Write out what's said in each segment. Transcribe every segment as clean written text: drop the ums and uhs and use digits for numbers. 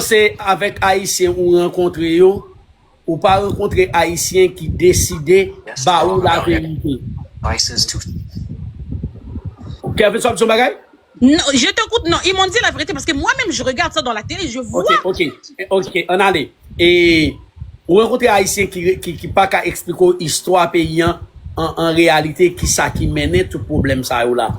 c'est avec Haïtiens ou rencontrer yo, ou pas rencontrer Haïtiens qui décidaient bah ou la vérité. Kevin, ça me bagaille? Non, je t'écoute, non, ils m'ont dit la vérité parce que moi-même je regarde ça dans la télé, je vois. Ok, on allait. Et ou rencontrer Haïtiens qui pas qu'à expliquer l'histoire paysan en réalité qui ça qui menait tout problème ça là.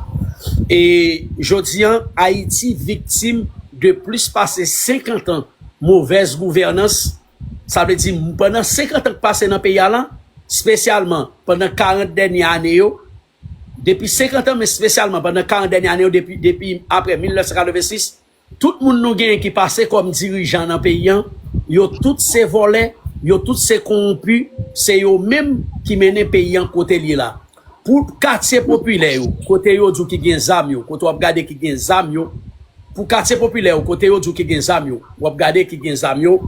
Et je dis Haïti victime de plus passer 50 ans mauvaise gouvernance. Ça veut dire pendant 50 ans passé dans le pays là, spécialement pendant 40 dernières années depuis 50 ans mais spécialement pendant 40 dernières années depuis après 1986, tout le monde nous gagne qui passait comme dirigeant dans le pays, yo tous ces volets, yo tous ces corrompus, c'est eux même qui mènent le pays en côté là. Pour quartier populaire, côté yo du qui gen zam yo, côté on regarder qui gen zam yo, pour quartier populaire, côté yo du qui gen zam yo, on regarder qui gen zam yo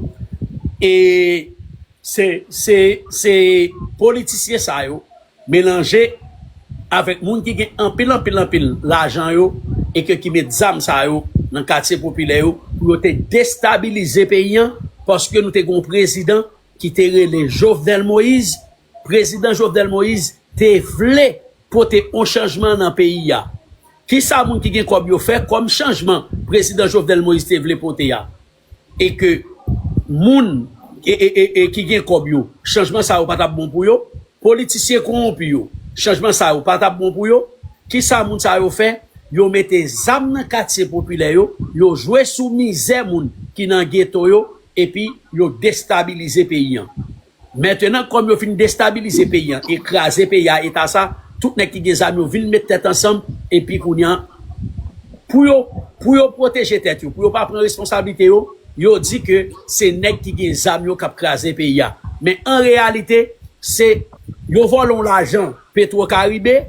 et c'est politiciens ça yo mélangé avec moun qui gen en pile l'argent yo et que qui met zam ça yo dans quartier populaire yo pour te déstabiliser pays parce que nous te gon président qui te relé Jovenel Moïse, président Jovenel Moïse te vle porter un changement dans le pays ya. Qui ça moun qui gen comme yo fait comme changement président Jovenel Moïse te vle porter ya. Et que moun et qui gen comme yo changement ça ou pas ta bon pour yo, politiciens corrompus yo, changement ça ou pas ta bon pour yo. Qui ça moun ça yo fait, yo mette zam dans quartier populaire yo jouer sous misère moun qui dans ghetto yo et puis yo déstabiliser pays. Maintenant, comme vous finissez déstabiliser le pays, écraser le pays, et ça, tout les qui ont amis, viennent mettre tête ensemble, et puis, pour protéger tête, pour pas prendre responsabilité, yo dit que c'est les qui ont amis qui ont écrasé le pays. Mais en réalité, c'est, yo volent l'argent Petro-Caribé,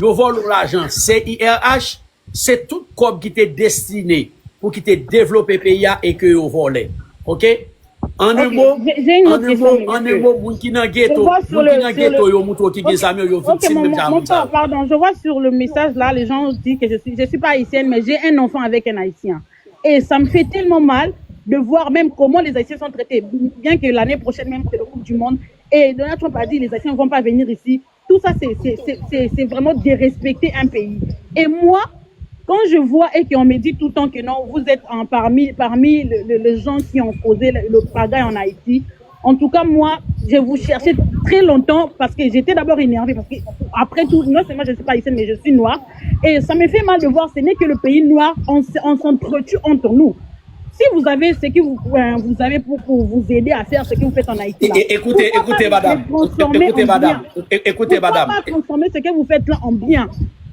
yo volent l'argent CIRH, c'est tout comme qui était destiné pour qui était développé le pays et que yo volent. Ok? En un mot, moun ki nan ghetto, yo mouto ki gen zami yo victime même ça. Pardon, je vois sur le message là, les gens disent que je suis pas haïtienne, mais j'ai un enfant avec un haïtien. Et ça me fait tellement mal de voir même comment les haïtiens sont traités. Bien que l'année prochaine même c'est le Coupe du Monde. Et Donald Trump a dit les haïtiens ne vont pas venir ici. Tout ça c'est vraiment dérespecter un pays. Et moi, quand je vois et qu'on me dit tout le temps que non, vous êtes parmi les gens qui ont causé le pagaille en Haïti, en tout cas, moi, je vous cherchais très longtemps parce que j'étais d'abord énervée parce que après tout, non seulement je ne suis pas haïtienne, mais je suis noire. Et ça me fait mal de voir, ce n'est que le pays noir, on s'entretue entre nous. Si vous avez ce que vous avez pour vous aider à faire ce que vous faites en Haïti. Là, écoutez, madame. Écoutez, madame. Pourquoi pas transformer ce que vous faites là en bien?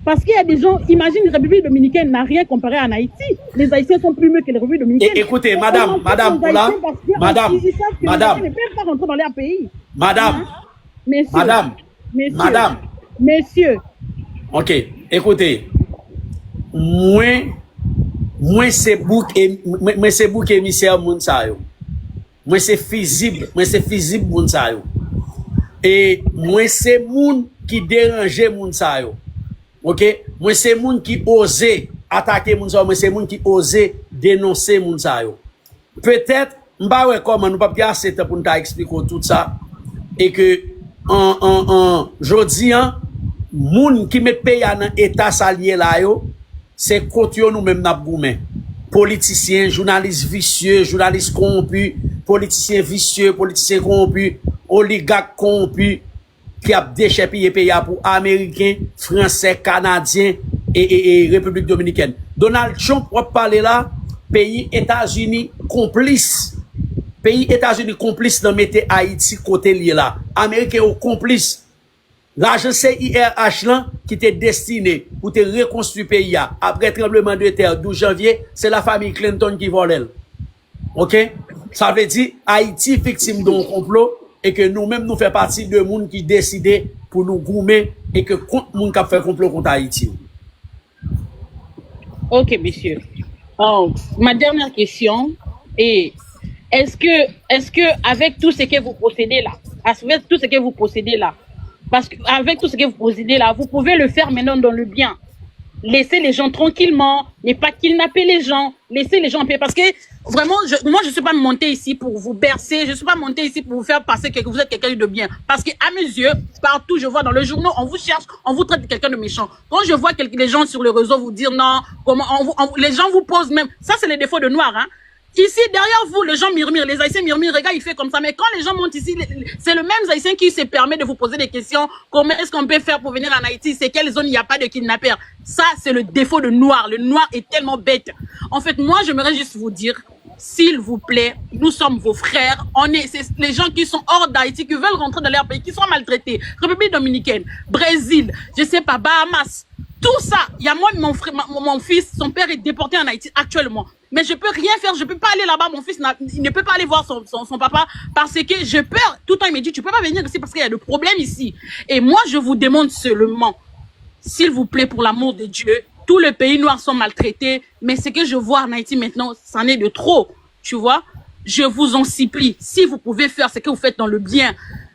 Parce qu'il y a des gens, imagine, la République dominicaine n'a rien comparé à Haïti. Les Haïtiens sont plus mieux que les Républiques dominicaines. Écoutez, madame, ils savent que les Haïtiens ne peuvent pas rentrer dans leur pays. Messieurs. Ok, écoutez. Moi c'est bouc émissaire moun sa yo. Moi c'est fusible moun sa yo. Et moi c'est moun qui dérange moun sa yo. OK, moi c'est moun qui osé attaquer moun sa yo, moi c'est moun qui osé dénoncer moun sa yo. Peut-être m'pa wè comment nous pas bien assez temps pour nous expliquer tout ça et que jodi moun qui met pays dans état salier là yo, c'est contre nous même n'a goumé. Politiciens, journalistes vicieux, journalistes corrompus, politiciens vicieux, politiciens corrompus, oligarques corrompus qui a déchépillé pays pour Américains, Français, Canadiens et République Dominicaine. Donald Trump va parler là, pays États-Unis complice. Pays États-Unis complice dans mettre Haïti côté lié là. Américains au complice. L'argent CIRH là, qui était destiné pour te reconstruire le pays après le tremblement de terre 12 janvier, c'est la famille Clinton qui vole. OK? Ça veut dire Haïti victime d'un complot et que nous-mêmes nous faisons partie de monde qui décident pour nous goumer et que contre monde qui a fait complot contre Haïti. OK, monsieur. Ma dernière question est est-ce que avec tout ce que vous possédez là, avec tout ce que vous possédez là, parce qu'avec tout ce que vous possédez là, vous pouvez le faire maintenant dans le bien. laissez les gens tranquillement, ne pas kidnapper les gens, laissez les gens en paix. Parce que vraiment, moi, je ne suis pas montée ici pour vous bercer, je ne suis pas montée ici pour vous faire passer que vous êtes quelqu'un de bien. Parce que à mes yeux, partout, je vois dans le journal, on vous cherche, on vous traite de quelqu'un de méchant. Quand je vois les gens sur le réseau vous dire non, comment les gens vous posent même, ça c'est les défauts de Noir, hein. Ici, derrière vous, les gens murmurent, les Haïtiens murmurent, regarde, il fait comme ça. Mais quand les gens montent ici, c'est le même Haïtien qui se permet de vous poser des questions. Comment est-ce qu'on peut faire pour venir en Haïti? C'est quelle zone il n'y a pas de kidnappeurs? Ça, c'est le défaut de Noir. Le Noir est tellement bête. En fait, moi, j'aimerais juste vous dire, s'il vous plaît, nous sommes vos frères. C'est les gens qui sont hors d'Haïti, qui veulent rentrer dans leur pays, qui sont maltraités. République dominicaine, Brésil, je sais pas, Bahamas. Tout ça, il y a moi, mon fils, son père est déporté en Haïti actuellement. Mais je peux rien faire, je peux pas aller là-bas, mon fils il ne peut pas aller voir son papa parce que j'ai peur. Tout le temps, il me dit, tu peux pas venir ici parce qu'il y a des problèmes ici. Et moi, je vous demande seulement, s'il vous plaît, pour l'amour de Dieu, tous les pays noirs sont maltraités, mais ce que je vois en Haïti maintenant, c'en est de trop, tu vois. Je vous en supplie, si vous pouvez faire ce que vous faites dans le bien,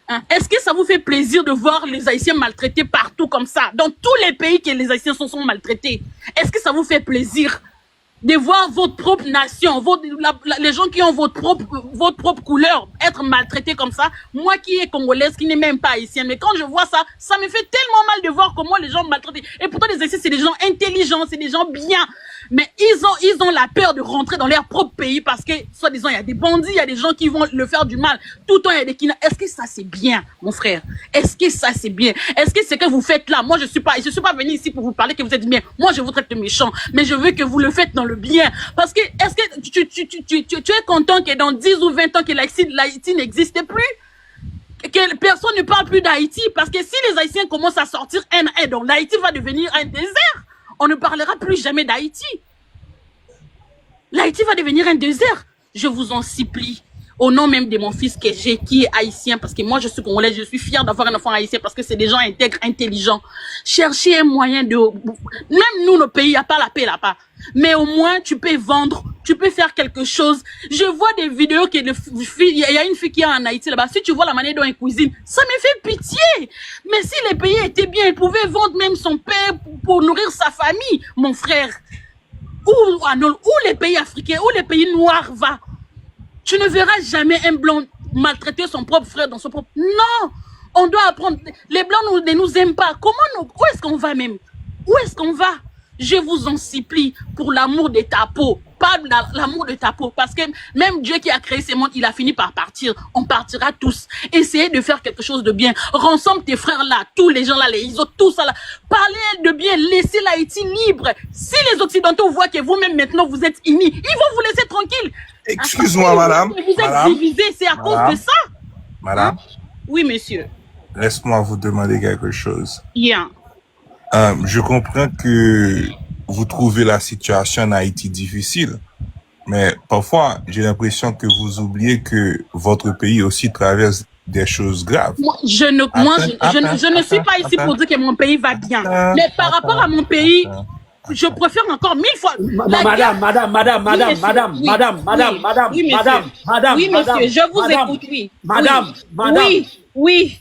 hein, est-ce que ça vous fait plaisir de voir les Haïtiens maltraités partout comme ça, dans tous les pays que les Haïtiens sont maltraités? Est-ce que ça vous fait plaisir de voir votre propre nation, les gens qui ont votre propre couleur être maltraités comme ça? Moi qui est congolaise, qui n'est même pas haïtienne, mais quand je vois ça, ça me fait tellement mal de voir comment les gens maltraitent. Et pourtant les Haïtiens, c'est des gens intelligents, c'est des gens bien. Mais ils ont la peur de rentrer dans leur propre pays parce que, soi-disant, il y a des bandits, il y a des gens qui vont le faire du mal. Tout le temps, il y a des kidnappings. Est-ce que ça, c'est bien, mon frère? Est-ce que ça, c'est bien? Est-ce que ce que vous faites là, moi, je suis pas venue ici pour vous parler que vous êtes bien. Moi, je vous traite de méchant. Mais je veux que vous le faites dans le bien. Parce que, est-ce que tu es content que dans 10 ou 20 ans que l'Haïti n'existe plus? Que personne ne parle plus d'Haïti? Parce que si les Haïtiens commencent à sortir un à un, donc l'Haïti va devenir un désert. On ne parlera plus jamais d'Haïti. L'Haïti va devenir un désert. Je vous en supplie. Au nom même de mon fils que j'ai, qui est haïtien, parce que moi je suis congolais, je suis fière d'avoir un enfant haïtien parce que c'est des gens intègres, intelligents. Cherchez un moyen de... Même nous, nos pays, il n'y a pas la paix là-bas. Mais au moins, tu peux vendre, tu peux faire quelque chose. Je vois des vidéos il y a une fille qui est en Haïti là-bas. Si tu vois la manière dont elle cuisine, ça me fait pitié. Mais si les pays étaient bien, elle pouvait vendre même son père pour nourrir sa famille, mon frère. Où les pays africains, où les pays noirs vont. Tu ne verras jamais un blanc maltraiter son propre frère dans son propre... Non, on doit apprendre. Les blancs ne nous aiment pas. Où est-ce qu'on va même? Où est-ce qu'on va? Je vous en supplie, pour l'amour de ta peau. Pas l'amour de ta peau. Parce que même Dieu qui a créé ce monde, il a fini par partir. On partira tous. Essayez de faire quelque chose de bien. Rassemble tes frères là, tous les gens là, les autres, tout ça là. Parlez de bien, laissez l'Haïti libre. Si les Occidentaux voient que vous-même maintenant vous êtes unis, ils vont vous laisser tranquille. Excuse-moi, madame. Vous êtes divisés, c'est à cause de ça. Madame. Oui, monsieur. Laisse-moi vous demander quelque chose. Yeah. Je comprends que vous trouvez la situation en Haïti difficile, mais parfois, j'ai l'impression que vous oubliez que votre pays aussi traverse des choses graves. Je ne suis pas ici pour dire que mon pays va bien. Mais par rapport à mon pays, je préfère encore 1000 fois. Madame. Oui, monsieur, je vous écoute, oui. Madame. Oui.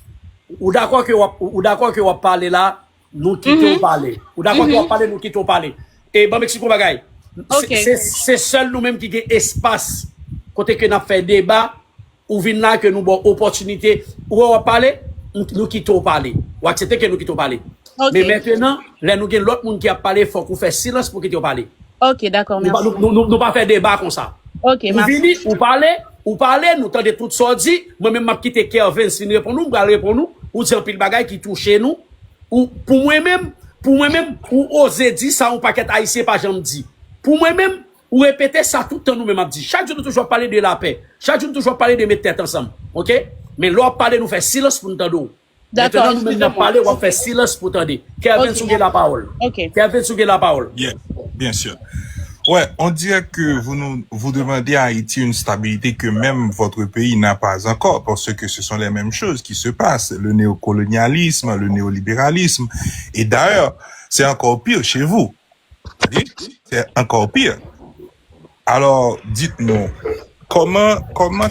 Ou d'accord que vous parlez là, nous quittons parler. Ou d'accord que vous parlez, nous quittons parler. Et bon, Mexico bagay. C'est seul nous-mêmes qui avons espace. Côté que nous fait débat, ou vin là que nous avons opportunité, ou on va parler, nous quittons parler. Ou accepter que nous quittons parler. Mais maintenant, là, nous avons l'autre monde qui a parlé, il faut qu'on fasse silence pour quitter parler. Ok, d'accord, merci. Nous pas faire débat comme ça. Ok, vous venez, vous parlez, nous tendez toutes sorties. Moi-même, m'a quitté Kervin, si nous répondons, nous allons répondre, ou dire pile bagay qui touche nous, ou pour moi-même, ou oser dire ça, on paquet haïtien, pas jamais dit. Pour moi-même, ou répéter ça tout le temps, nous-mêmes, dit. Chaque jour, nous toujours parler de la paix. Chaque jour, nous toujours parler de mettre tête ensemble. Ok? Mais l'autre parler, nous fait silence pour nous entendre. D'accord. Maintenant, nous parler, on fait silence pour t'entendre. Kervin, souguez la parole. Ok. Kervin, souguez la parole. Bien sûr. Ouais, on dirait que vous demandez à Haïti une stabilité que même votre pays n'a pas encore, parce que ce sont les mêmes choses qui se passent. Le néocolonialisme, le néolibéralisme. Et d'ailleurs, c'est encore pire chez vous. C'est encore pire. Alors, dites-nous, comment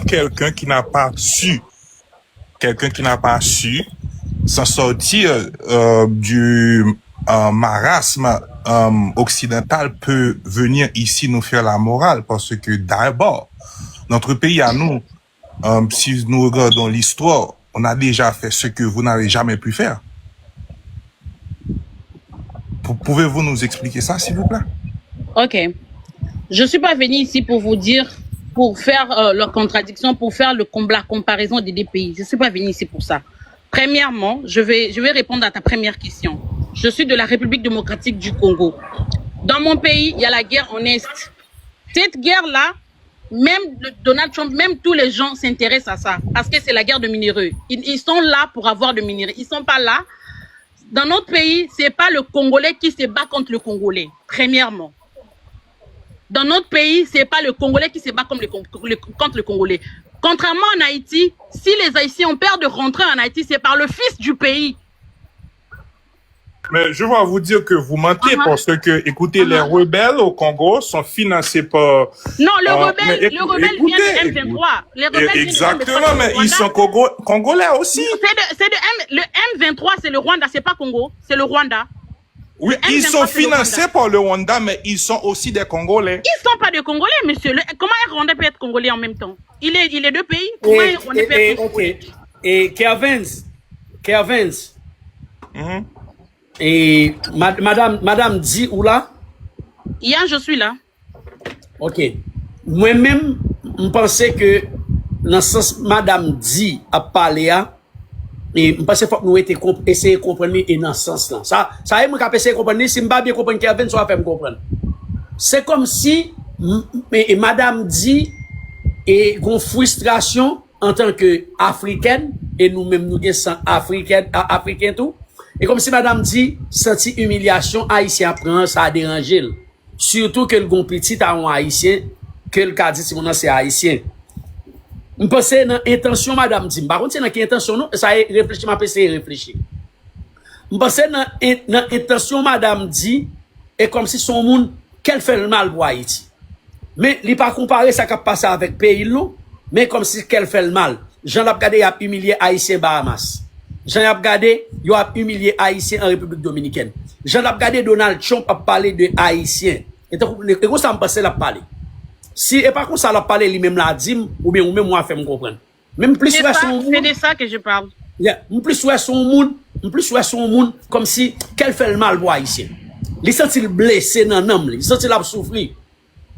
quelqu'un qui n'a pas su s'en sortir du marasme occidentale peut venir ici nous faire la morale parce que d'abord, notre pays à nous, si nous regardons l'histoire, on a déjà fait ce que vous n'avez jamais pu faire. Pouvez-vous nous expliquer ça, s'il vous plaît? Ok. Je ne suis pas venue ici pour vous dire, pour faire leur contradiction, pour faire la comparaison des deux pays. Je ne suis pas venue ici pour ça. Premièrement, je vais répondre à ta première question. Je suis de la République démocratique du Congo. Dans mon pays, il y a la guerre en Est. Cette guerre-là, même Donald Trump, même tous les gens s'intéressent à ça. Parce que c'est la guerre de minéraux. Ils sont là pour avoir de minéraux. Ils ne sont pas là. Dans notre pays, ce n'est pas le Congolais qui se bat contre le Congolais, premièrement. Dans notre pays, ce n'est pas le Congolais qui se bat contre le Congolais. Contrairement en Haïti, si les Haïtiens ont peur de rentrer en Haïti, c'est par le fils du pays. Mais je vais vous dire que vous mentez parce que, écoutez, les rebelles au Congo sont financés par... Non, le rebelle vient du M23. Les rebelles exactement, mais ils sont congolais aussi. Le M23, c'est le Rwanda, c'est pas Congo, c'est le Rwanda. Oui, ils sont financés par le Rwanda, mais ils sont aussi des Congolais. Ils ne sont pas des Congolais, monsieur. Comment un Rwandais peut être Congolais en même temps? Il est deux pays. Comment un Rwandais peut être Congolais? Et Kervins. Et madame dit où là? Hier, je suis là. Ok. Moi-même, je pensais que dans ce sens, madame dit à parler et je pense qu'il faut que nous essayer de comprendre et dans ce sens-là. Ça y est, je vais essayer de comprendre. Si je ne pas bien comprendre Kervin, ça va faire me comprendre. C'est comme si madame dit et une frustration en tant qu'Africaine, et nous-mêmes nous sommes africains tout. Et comme si madame dit, senti humiliation, haïtien prend, ça a dérangé. Surtout que le gon petit a un haïtien, que le cas dit si mon c'est haïtien. Je pense que dans l'intention, madame dit, par contre, c'est dans quelle intention, non, ça est réfléchi, ma PC réfléchi. Je pense que dans l'intention, madame dit, et comme si son monde, qu'elle fait le mal pour Haïti. Mais, il pas comparé ça qui a passé avec pays, mais comme si qu'elle fait le mal. Jean Labgade a humilié Haïtien Bahamas. Jean Labgade, il a humilié Haïtien en République Dominicaine. Jean Labgade Donald Trump a parlé de Haïtien. Et comment ça me passe la parler? Si, et par contre, ça l'a parlé lui-même la dit, ou bien moi fait me comprendre. Même plus c'est de ça que je parle. Yeah. Plus son monde, comme si, qu'elle fait le mal pour Haïtien. Il sent-il blessé dans l'âme, il sent-il a souffrir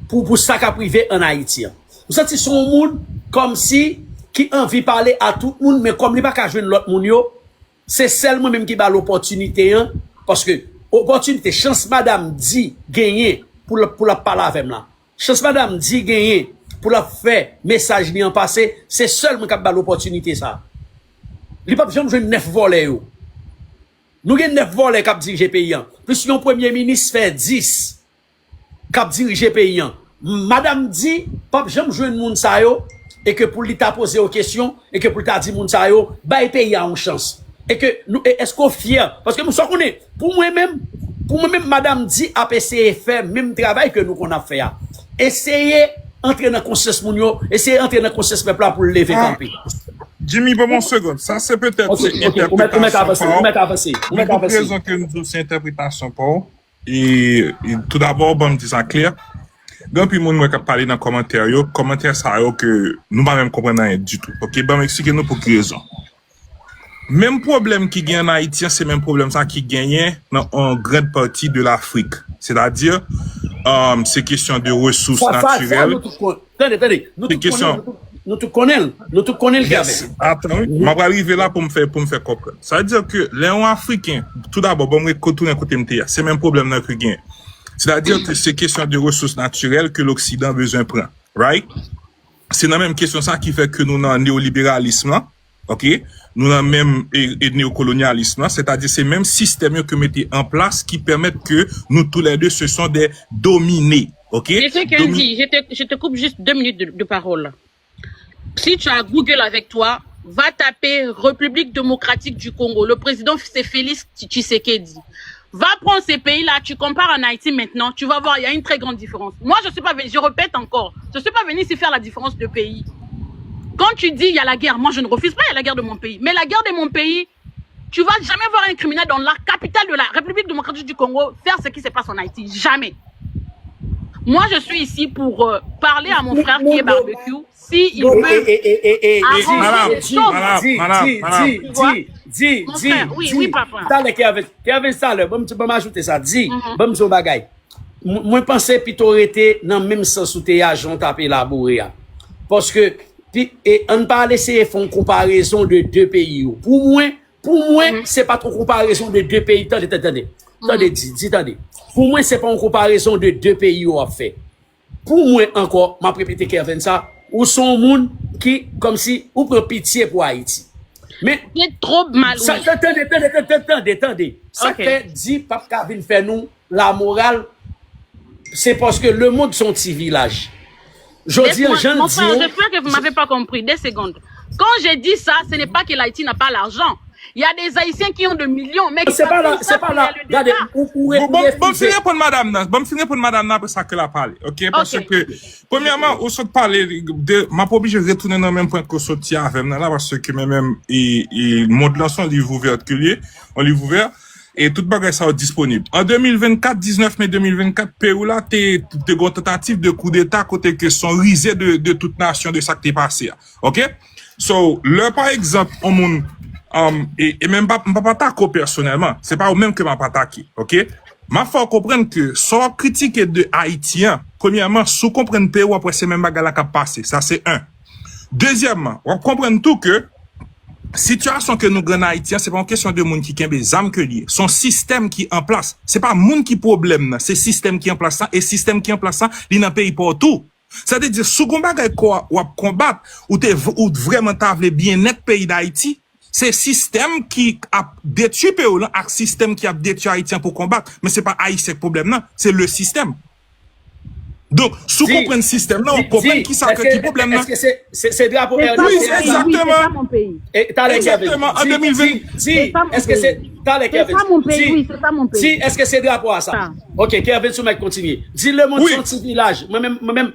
pour ça qu'a privé en Haïti. Il sent son monde comme si, qui envie parler à tout le monde, mais comme il n'y a pas qu'à jouer l'autre monde, c'est seulement même qui a l'opportunité, parce que, opportunité, chance madame dit, gagner, pour la parler avec moi. Chance madame dit, gagner, pour la faire message bien passé, c'est seulement qui a l'opportunité, ça. Il n'y a pas besoin de jouer 9 volets, nous avons 9 volets qui dirigent pays. Plus yon premier ministre fait 10 qui dirigent pays. Madame dit, pas besoin de jouer monde ça yo, et que pour lui t'a posé aux questions, et que pour lui t'a dit monde ça yo, bah pays a une chance. Et que nous, est-ce qu'on fier? Parce que nous sommes connus. Pour moi-même, madame dit, a essayé faire même travail que nous qu'on a fait. Essayez entrer dans le conscience mounio, essayez entrer dans le conscience peuple pour le lever camper. Jimmy, bon, mon seconde. Ça, c'est peut-être raison que nous aussi interprétation pour. Et tout d'abord, bon, me dire ça clair. Quand puis moun qui a parlé dans commentaire ça que nous pas même comprendre rien du tout. OK, bon, expliquez-nous pour quelle raison. Même problème qui gagne en Haïti, c'est même problème ça qui gagne dans une grande partie de l'Afrique. C'est-à-dire c'est question de ressources naturelles. Attendez, nous tout connaissons le gars. Attends, je vais arriver là pour me faire comprendre. Ça veut dire que les Africains, tout d'abord, bon, retourner côté MTA, c'est même problème que gagne. C'est-à-dire que c'est question de ressources naturelles que l'Occident a besoin de prendre. Right? C'est la même question ça qui fait que nous avons un néolibéralisme là. OK? Nous avons même un néocolonialisme là. C'est-à-dire c'est même système que mettez en place qui permettent que nous tous les deux, ce sont des dominés. OK? Monsieur Kendi, je te coupe juste 2 minutes de parole. Si tu as Google avec toi, va taper République démocratique du Congo. Le président, c'est Félix Tshisekedi. Va prendre ces pays-là, tu compares en Haïti maintenant, tu vas voir, il y a une très grande différence. Moi, je répète encore, je ne suis pas venu ici faire la différence de pays. Quand tu dis il y a la guerre, moi je ne refuse pas, il y a la guerre de mon pays. Mais la guerre de mon pays, Tu vas jamais voir un criminel dans la capitale de la République démocratique du Congo faire ce qui se passe en Haïti. Jamais. Moi, je suis ici pour parler à mon frère qui est barbecue. Si il veut arranger les choses. Oui, papa. T'as Kevin Saller, bon, tu peux m'ajouter ça. Dis, bon, son bagay. Moi, pense plutôt rester dans le même sens où t'es agent tapé labouré. Parce que, on ne pas laisser faire une comparaison de deux pays. Pour moi, c'est pas trop comparaison de deux pays. Attendez. Pour moi, c'est pas une comparaison de deux pays à fait. Pour moi, encore, m'a répété Kevin ça, ou son monde qui, comme si, ou prend pitié pour Haïti. Mais, c'est trop mal. Attendez. Ça fait dit, Pape Kavin fait nous, la morale, c'est parce que le monde sont petits villages. Mon frère, j'espère que vous m'avez pas compris. 2 secondes. Quand j'ai dit ça, ce n'est pas que l'Haïti n'a pas l'argent. Il y a des Haïtiens qui ont de millions, mais c'est pas là. Regardez, bon, finir pour madame, après ça que la parle. OK? Parce que, premièrement, on saute parler de, ma pas obligé de retourner dans le même point que sorti avec là, parce que même, il montre là son livre ouvert que lié, un livre ouvert, et toute bagage ça est disponible. En 2024, 19 mai 2024, Pérou là, t'es une tentative de coup d'état côté que sont risés de toute nation de ça qui t'est passé. OK? So, là, par exemple, on monde, et même pas attaquer personnellement, c'est pas au même que m'a pas attaquer, OK? Ma faut comprendre que sans critique de haïtien, premièrement, sous comprendre Pérou après c'est même bagarre qui a passé, ça c'est un. Deuxièmement, on comprend tout que situation que nous grands haïtiens, c'est pas une question de monde qui kembe zam que lié, son système qui en place, c'est pas monde qui problème, c'est système qui en place ça et système qui en place ça, il dans pays partout. Ça veut dire sous bagay quoi ou combattre ou vraiment t'avle bien net pays d'Haïti. C'est système qui a détruit pays là, ak système qui a détruit Haïtien pour combattre. Mais c'est pas Haïtien le problème là, c'est le système. Donc, sous comprendre le système là, on comprend qui ça qui problème là. Est-ce que c'est drapeau Oui, exactement. Oui, c'est pas mon pays. Exactement, en 2020. Est-ce que c'est C'est pas mon pays, oui, c'est pas mon pays. Est-ce que c'est drapeau à ça? OK, Kevin Soumek continue. Dis le monde son petit village. Moi-même